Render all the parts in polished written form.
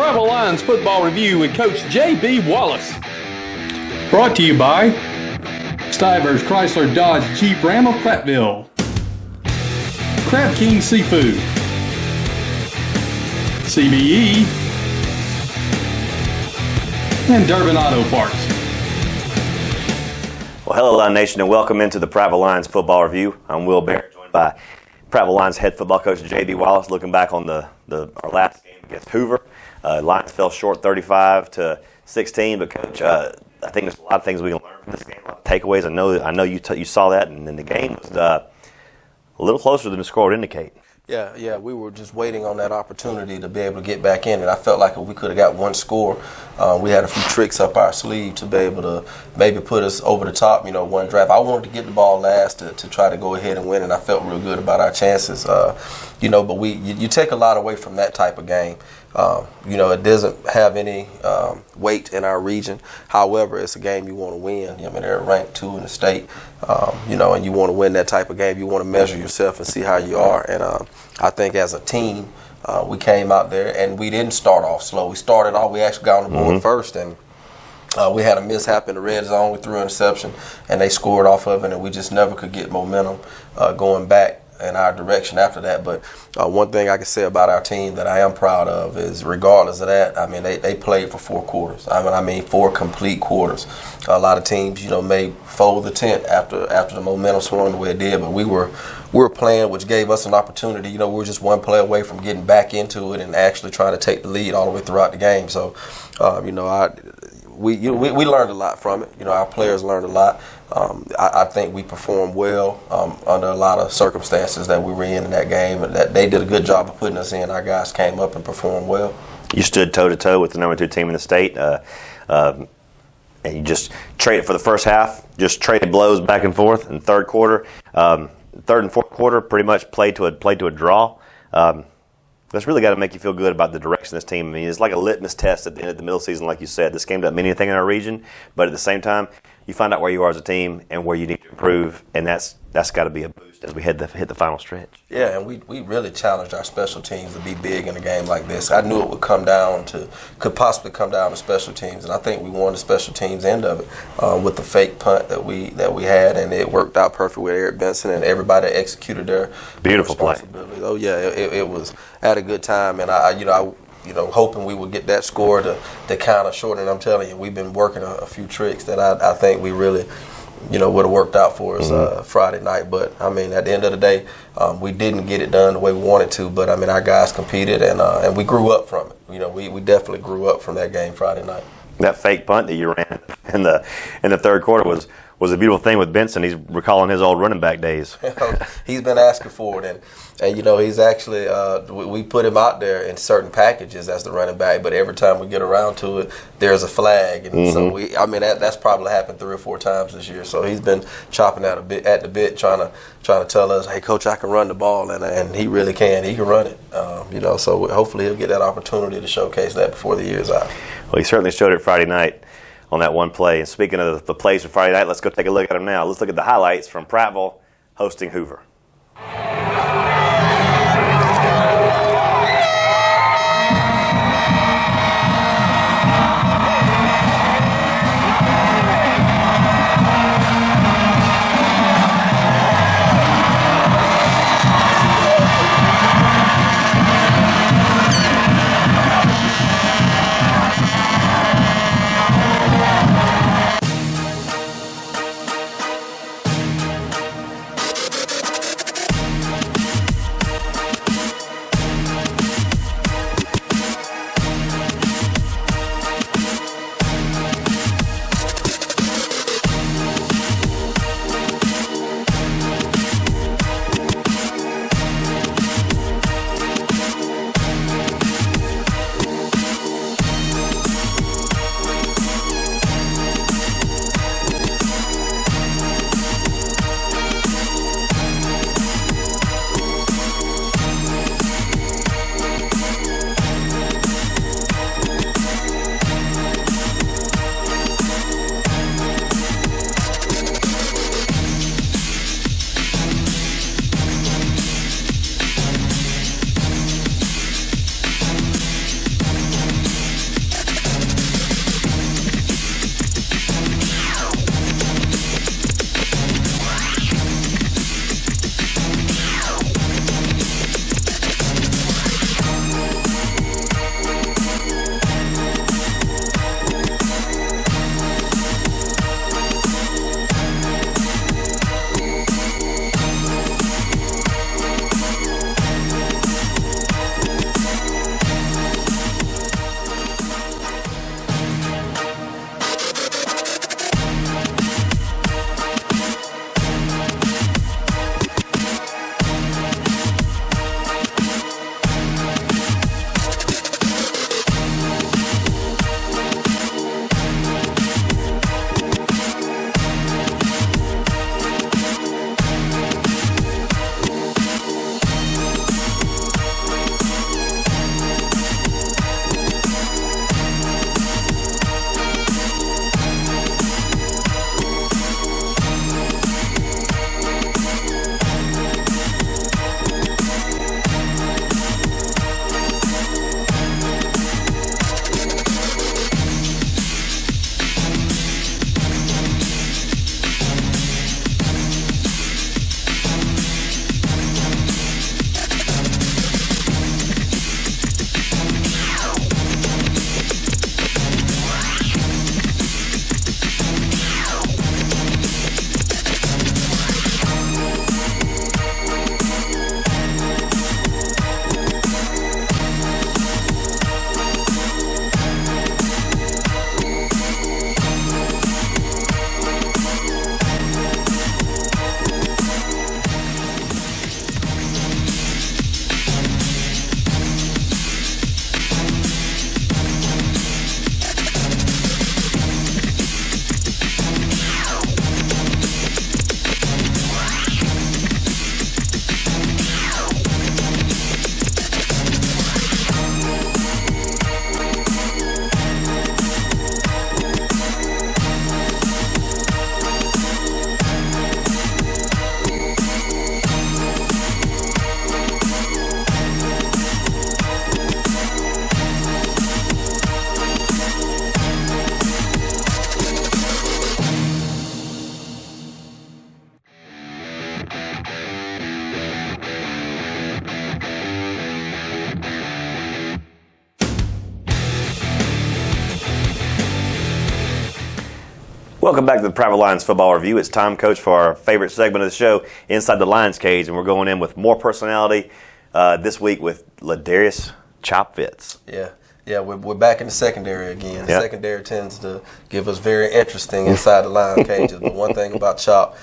Prattville Lions Football Review with Coach CB Wallace. Brought to you by Stivers Chrysler Dodge Jeep Ram of Prattville, Crab King Seafood, CBE, and Durbin Auto Parts. Well, hello, Lion Nation, and welcome into the Prattville Lions Football Review. I'm Will Barrett, joined by Prattville Lions head football coach CB Wallace, looking back on our last game against Hoover. Lions fell short 35-16, but Coach, I think there's a lot of things we can learn from this game, a lot of takeaways. I know you saw that, and then the game was a little closer than the score would indicate. Yeah, we were just waiting on that opportunity to be able to get back in it. I felt like if we could have got one score, we had a few tricks up our sleeve to be able to maybe put us over the top, one drive. I wanted to get the ball last to try to go ahead and win, and I felt real good about our chances. But you take a lot away from that type of game. It doesn't have any weight in our region. However, it's a game you want to win. They're ranked 2 in the state, and you want to win that type of game. You want to measure yourself and see how you are. And I think as a team, we came out there and we didn't start off slow. We started off, we actually got on the board first, and we had a mishap in the red zone. We threw an interception, and they scored off of it, and we just never could get momentum going back in our direction after that. But one thing I can say about our team that I am proud of is, regardless of that, they played for 4 quarters. 4 complete quarters. A lot of teams, may fold the tent after the momentum swung the way it did, but we were playing, which gave us an opportunity. We were just one play away from getting back into it and actually trying to take the lead all the way throughout the game. So, we learned a lot from it. Our players learned a lot. I think we performed well under a lot of circumstances that we were in that game, and that they did a good job of putting us in. Our guys came up and performed well. You stood toe-to-toe with the number 2 team in the state, and you just traded for the first half, just traded blows back and forth. In third quarter, third and fourth quarter, pretty much played to a draw. That's really got to make you feel good about the direction of this team. It's like a litmus test at the end of the middle season, like you said. This game doesn't mean anything in our region, but at the same time, you find out where you are as a team and where you need to improve, and that's got to be a boost as we hit the final stretch. Yeah, and we really challenged our special teams to be big in a game like this. I knew it would could possibly come down to special teams, and I think we won the special teams end of it with the fake punt that we had, and it worked out perfect with Eric Benson, and everybody executed their beautiful play. Oh yeah, it was at a good time, and I hoping we would get that score to kind of shorten. And I'm telling you, we've been working a few tricks that I think we really, would have worked out for us Friday night. But, at the end of the day, we didn't get it done the way we wanted to. But, our guys competed, and we grew up from it. We definitely grew up from that game Friday night. That fake punt that you ran in the third quarter was a beautiful thing with Benson. He's recalling his old running back days. He's been asking for it, and he's actually we put him out there in certain packages as the running back, but every time we get around to it, there's a flag, and so that's probably happened 3 or 4 times this year. So he's been chopping at the bit, trying to tell us, hey, coach, I can run the ball, and he really can. He can run it, So hopefully he'll get that opportunity to showcase that before the year's out. Well, he certainly showed it Friday night on that one play. And speaking of the plays for Friday night, let's go take a look at them now. Let's look at the highlights from Prattville hosting Hoover. Welcome back to the Prattville Lions Football Review. It's time, Coach, for our favorite segment of the show, Inside the Lions Cage, and we're going in with more personality this week with Laderius Chop Fitz. Yeah, we're back in the secondary again. The Yep. secondary tends to give us very interesting inside the line cages. But one thing about Chop,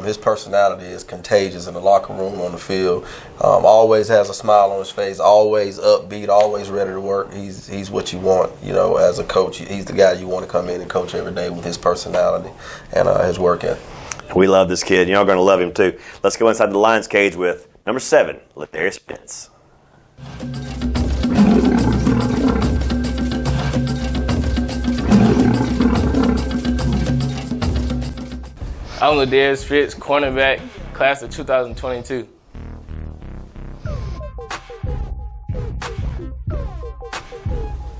his personality is contagious in the locker room, on the field. Always has a smile on his face, always upbeat, always ready to work. He's what you want, as a coach. He's the guy you want to come in and coach every day with his personality and his work ethic. We love this kid. Y'all going to love him, too. Let's go inside the Lions Cage with number 7, Laderius Fitz. I'm Laderius Fitz, cornerback, class of 2022.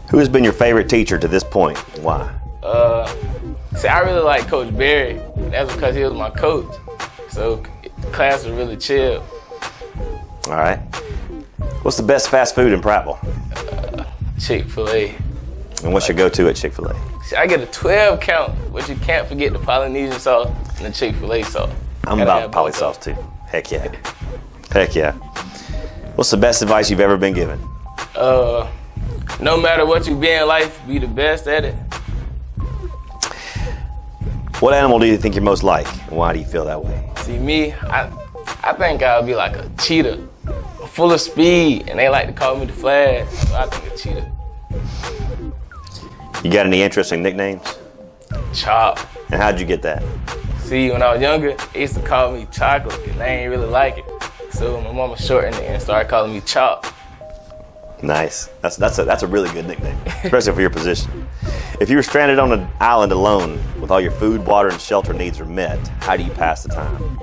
Who has been your favorite teacher to this point? Why? I really like Coach Barrett. That's because he was my coach. So class was really chill. All right. What's the best fast food in Prattville? Chick-fil-A. And what's your go-to at Chick-fil-A? I get a 12 count, but you can't forget the Polynesian sauce and the Chick-fil-A sauce. I'm Gotta about have poly both sauce, of too. Heck yeah. Heck yeah. What's the best advice you've ever been given? them. No matter what you be in life, be the best at it. What animal do you think you're most like, and why do you feel that way? See me, I think I'll be like a cheetah. I'm full of speed, and they like to call me the Flash, so I think a cheetah. You got any interesting nicknames? Chop. And how'd you get that? See, when I was younger, they used to call me Chocolate, and I ain't really like it. So my mama shortened it and started calling me Chop. Nice. That's a really good nickname, especially for your position. If you were stranded on an island alone with all your food, water, and shelter needs are met, how do you pass the time?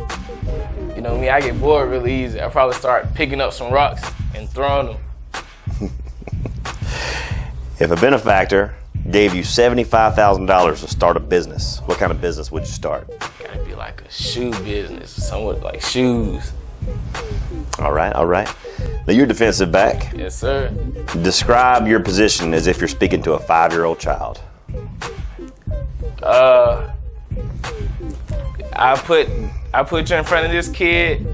You know me, I get bored really easy. I probably start picking up some rocks and throwing them. If a benefactor gave you $75,000 to start a business, what kind of business would you start? Gotta be like a shoe business, somewhat like shoes. All right. Now you're defensive back. Yes, sir. Describe your position as if you're speaking to a 5-year-old child. I put you in front of this kid,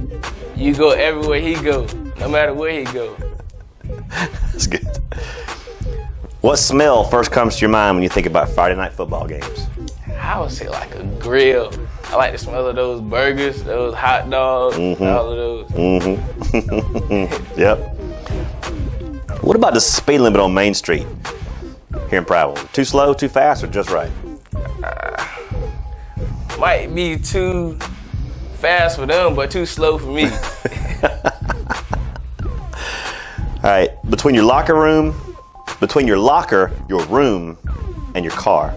you go everywhere he go, no matter where he go. That's good. What smell first comes to your mind when you think about Friday night football games? I would say like a grill. I like the smell of those burgers, those hot dogs, all of those. Yep. What about the speed limit on Main Street here in Prattville? Too slow, too fast, or just right? Might be too fast for them, but too slow for me. All right. Between your locker, your room, and your car,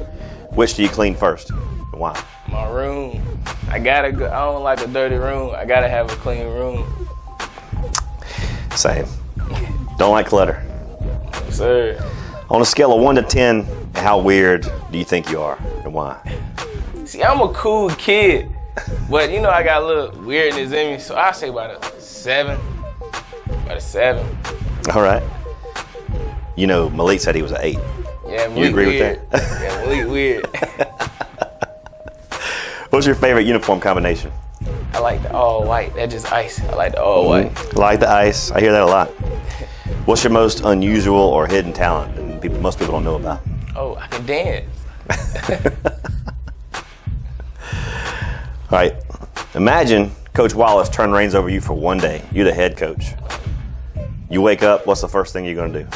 which do you clean first? And why? My room. I don't like a dirty room. I gotta have a clean room. Same. Don't like clutter. Yes, sir. On a scale of 1 to 10, how weird do you think you are, and why? See, I'm a cool kid, but I got a little weirdness in me, so I say about a 7. About a 7. All right. Malik said he was an 8. Yeah, Malik You agree weird. with that? Yeah, Malik weird. What's your favorite uniform combination? I like the all white. That's just ice. I like the all white. I like the ice. I hear that a lot. What's your most unusual or hidden talent that most people don't know about? Oh, I can dance. All right. Imagine Coach Wallace turned reins over you for one day. You're the head coach. You wake up, what's the first thing you're going to do?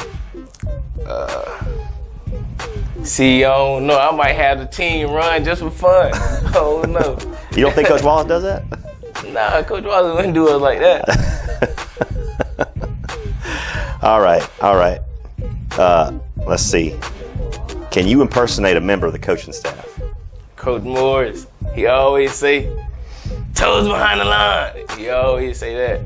See, I don't know. I might have the team run just for fun. I don't know. You don't think Coach Wallace does that? Nah, Coach Wallace wouldn't do it like that. All right. Let's see. Can you impersonate a member of the coaching staff? Coach Morris, he always say, toes behind the line. He always say that.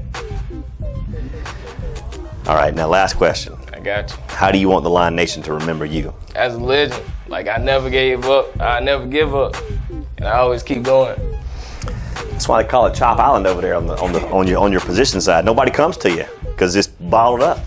All right, now last question. I got you. How do you want the Lion Nation to remember you? As a legend, like I never gave up. I never give up, and I always keep going. That's why they call it Chop Island over there on your position side. Nobody comes to you because it's bottled up.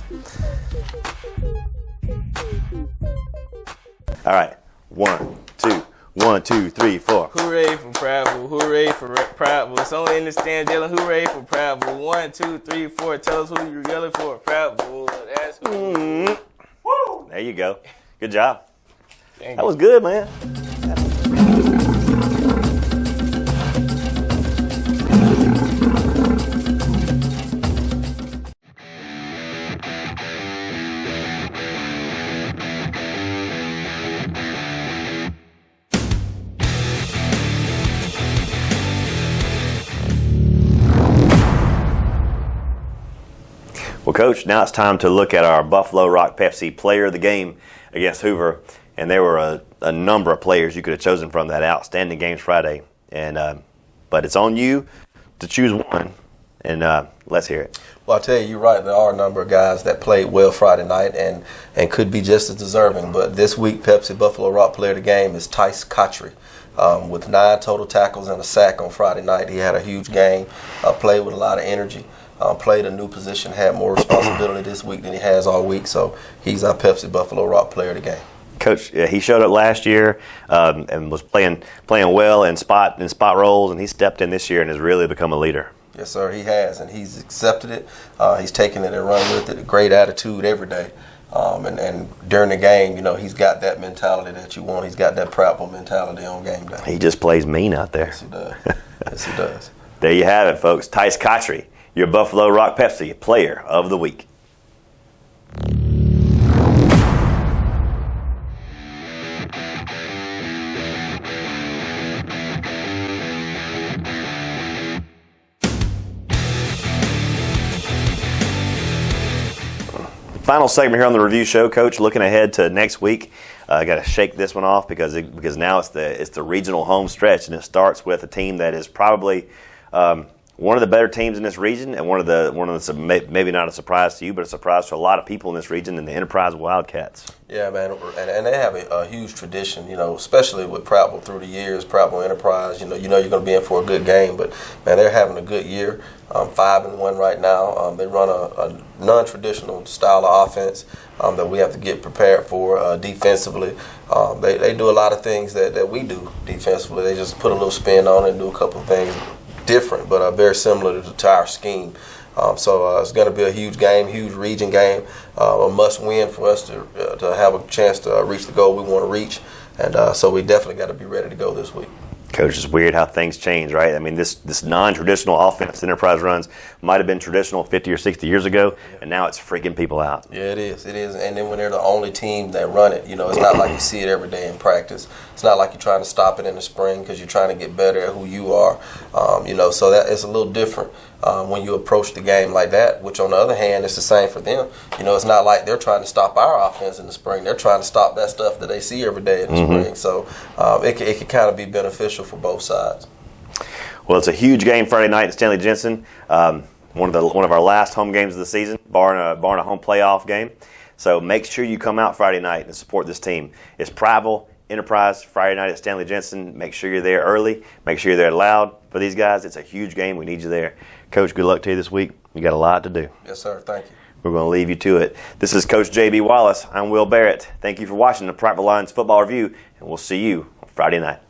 All right, 1, 2, 1, 1, 2, 3, 4. Hooray for Prattville. Hooray for Prattville. It's only in the stand yelling hooray for Prattville. 1, 2, 3, 4. Tell us who you're yelling for. Prattville. That's who. Woo! There you go. Good job. Thank That you. was good, man. Well, Coach, now it's time to look at our Buffalo Rock Pepsi Player of the Game against Hoover. And there were a number of players you could have chosen from that outstanding games Friday. And but it's on you to choose one. And let's hear it. Well, I'll tell you, you're right. There are a number of guys that played well Friday night and could be just as deserving. But this week, Pepsi Buffalo Rock Player of the Game is Tice Cotry. With 9 total tackles and a sack on Friday night. He had a huge game, played with a lot of energy. Played a new position, had more responsibility this week than he has all week. So he's our Pepsi Buffalo Rock Player of the Game. Coach, he showed up last year and was playing well in spot roles, and he stepped in this year and has really become a leader. Yes, sir, he has, and he's accepted it. He's taken it and run with it. A great attitude every day. And during the game, you know, he's got that mentality that you want. He's got that Prattville mentality on game day. He just plays mean out there. Yes, he does. Yes, he does. There you have it, folks. Tice Cotry, your Buffalo Rock Pepsi Player of the Week. Final segment here on the review show, Coach. Looking ahead to next week, I got to shake this one off because now it's the regional home stretch, and it starts with a team that is probably one of the better teams in this region, and one of the maybe not a surprise to you, but a surprise to a lot of people in this region, and the Enterprise Wildcats. Yeah, man, and they have a huge tradition, you know, especially with Prattville through the years. Prattville Enterprise, you know you're going to be in for a good game, but man, they're having a good year. 5-1 right now. They run a non-traditional style of offense that we have to get prepared for defensively. They do a lot of things that we do defensively. They just put a little spin on it and do a couple of things different, but very similar to our scheme. So it's going to be a huge game, huge region game, a must-win for us to have a chance to reach the goal we want to reach. And so we definitely got to be ready to go this week. Coach, it's weird how things change, right? I mean, this non-traditional offense Enterprise runs might have been traditional 50 or 60 years ago, and now it's freaking people out. Yeah, it is. It is. And then when they're the only team that run it, you know, it's not like you see it every day in practice. It's not like you're trying to stop it in the spring because you're trying to get better at who you are. You know, so that it's a little different when you approach the game like that, which on the other hand, it's the same for them. You know, it's not like they're trying to stop our offense in the spring. They're trying to stop that stuff that they see every day in the spring. So it can kind of be beneficial for both sides. Well, it's a huge game Friday night at Stanley Jensen. One of our last home games of the season, barring a home playoff game. So make sure you come out Friday night and support this team. It's Prattville Enterprise Friday night at Stanley Jensen. Make sure you're there early. Make sure you're there loud for these guys. It's a huge game. We need you there. Coach, good luck to you this week. You got a lot to do. Yes, sir. Thank you. We're going to leave you to it. This is Coach JB Wallace. I'm Will Barrett. Thank you for watching the Prattville Lions Football Review, and we'll see you on Friday night.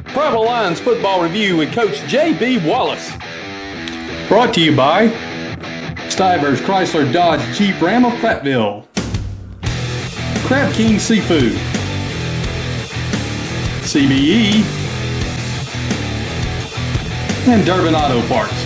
Prattville Lions Football Review with Coach JB Wallace. Brought to you by Stivers Chrysler Dodge Jeep Ram of Prattville, Crab King Seafood, CBE, and Durbin Auto Parts.